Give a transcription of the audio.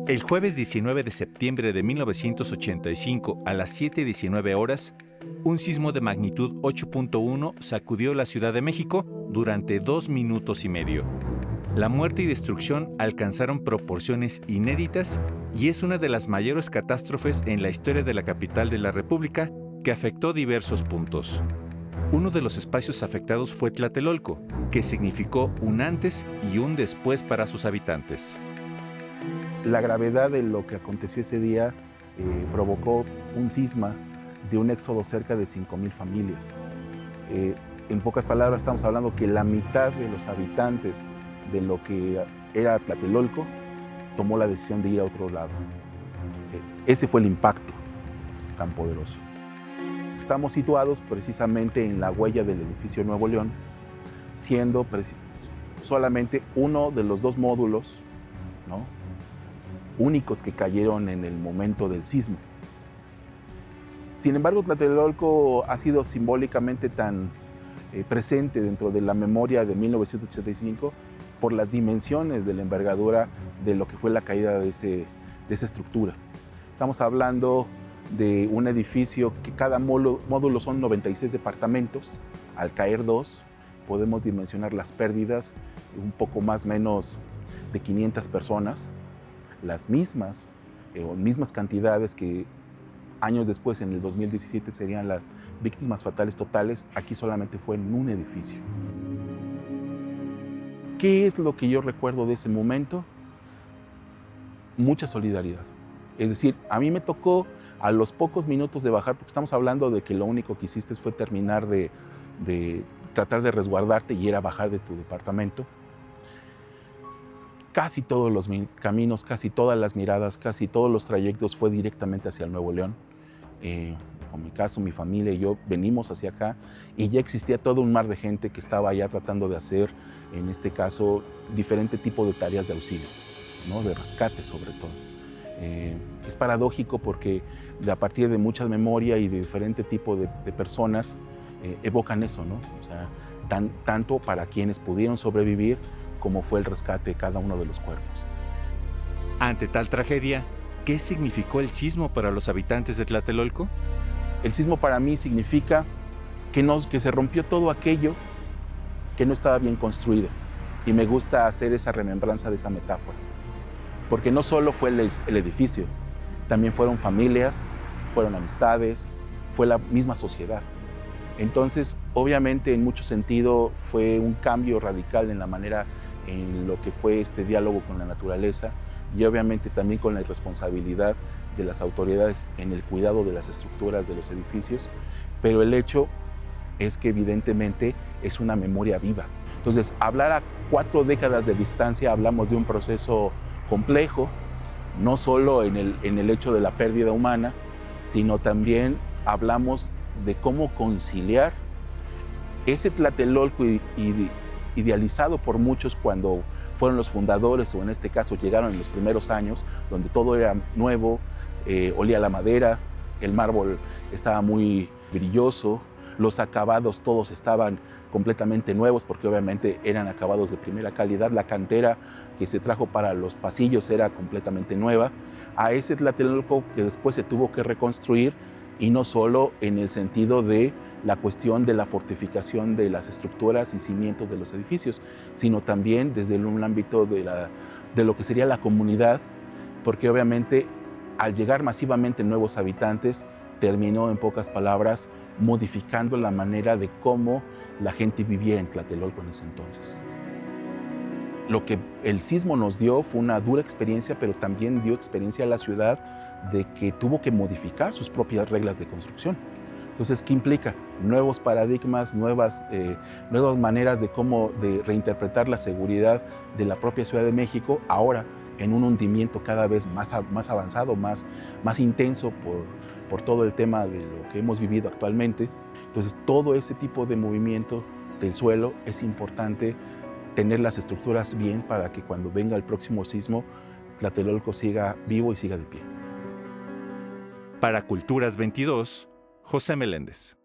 El jueves 19 de septiembre de 1985, a las 7:19 horas, un sismo de magnitud 8.1 sacudió la Ciudad de México durante 2 minutos y medio. La muerte y destrucción alcanzaron proporciones inéditas y es una de las mayores catástrofes en la historia de la capital de la República que afectó diversos puntos. Uno de los espacios afectados fue Tlatelolco, que significó un antes y un después para sus habitantes. La gravedad de lo que aconteció ese día provocó un cisma de un éxodo cerca de 5,000 familias. En pocas palabras, estamos hablando que la mitad de los habitantes de lo que era Tlatelolco tomó la decisión de ir a otro lado. Ese fue el impacto tan poderoso. Estamos situados precisamente en la huella del edificio Nuevo León, siendo solamente uno de los 2 módulos, ¿no?, únicos que cayeron en el momento del sismo. Sin embargo, Tlatelolco ha sido simbólicamente tan presente dentro de la memoria de 1985 por las dimensiones de la envergadura de lo que fue la caída de esa estructura. Estamos hablando de un edificio que cada módulo son 96 departamentos. Al caer 2, podemos dimensionar las pérdidas, un poco más o menos de 500 personas, las mismas cantidades que años después, en el 2017, serían las víctimas fatales totales. Aquí solamente fue en un edificio. ¿Qué es lo que yo recuerdo de ese momento? Mucha solidaridad. Es decir, a mí me tocó a los pocos minutos de bajar, porque estamos hablando de que lo único que hiciste fue terminar de tratar de resguardarte y era bajar de tu departamento. Casi todos los caminos, casi todas las miradas, casi todos los trayectos fue directamente hacia el Nuevo León. En mi caso, mi familia y yo venimos hacia acá y ya existía todo un mar de gente que estaba allá tratando de hacer, en este caso, diferente tipo de tareas de auxilio, ¿no?, de rescate sobre todo. Es paradójico porque a partir de mucha memoria y de diferente tipo de personas evocan eso, ¿no? O sea, tanto para quienes pudieron sobrevivir como fue el rescate de cada uno de los cuerpos. Ante tal tragedia, ¿qué significó el sismo para los habitantes de Tlatelolco? El sismo para mí significa que se rompió todo aquello que no estaba bien construido. Y me gusta hacer esa remembranza de esa metáfora. Porque no solo fue el edificio, también fueron familias, fueron amistades, fue la misma sociedad. Entonces, obviamente, en mucho sentido, fue un cambio radical en la manera en lo que fue este diálogo con la naturaleza y obviamente también con la irresponsabilidad de las autoridades en el cuidado de las estructuras de los edificios, pero el hecho es que evidentemente es una memoria viva. Entonces, hablar a 4 décadas de distancia, hablamos de un proceso complejo, no solo en el hecho de la pérdida humana, sino también hablamos de cómo conciliar ese Tlatelolco idealizado por muchos cuando fueron los fundadores, o en este caso llegaron en los primeros años, donde todo era nuevo, olía la madera, el mármol estaba muy brilloso, los acabados todos estaban completamente nuevos porque obviamente eran acabados de primera calidad, la cantera que se trajo para los pasillos era completamente nueva, a ese Tlatelolco que después se tuvo que reconstruir, y no solo en el sentido de la cuestión de la fortificación de las estructuras y cimientos de los edificios, sino también desde un ámbito de lo que sería la comunidad, porque obviamente al llegar masivamente nuevos habitantes, terminó en pocas palabras modificando la manera de cómo la gente vivía en Tlatelolco en ese entonces. Lo que el sismo nos dio fue una dura experiencia, pero también dio experiencia a la ciudad de que tuvo que modificar sus propias reglas de construcción. Entonces, ¿qué implica? Nuevos paradigmas, nuevas maneras de reinterpretar la seguridad de la propia Ciudad de México, ahora en un hundimiento cada vez más avanzado, más intenso por todo el tema de lo que hemos vivido actualmente. Entonces, todo ese tipo de movimiento del suelo es importante tener las estructuras bien para que cuando venga el próximo sismo, Tlatelolco siga vivo y siga de pie. Para Culturas 22, José Meléndez.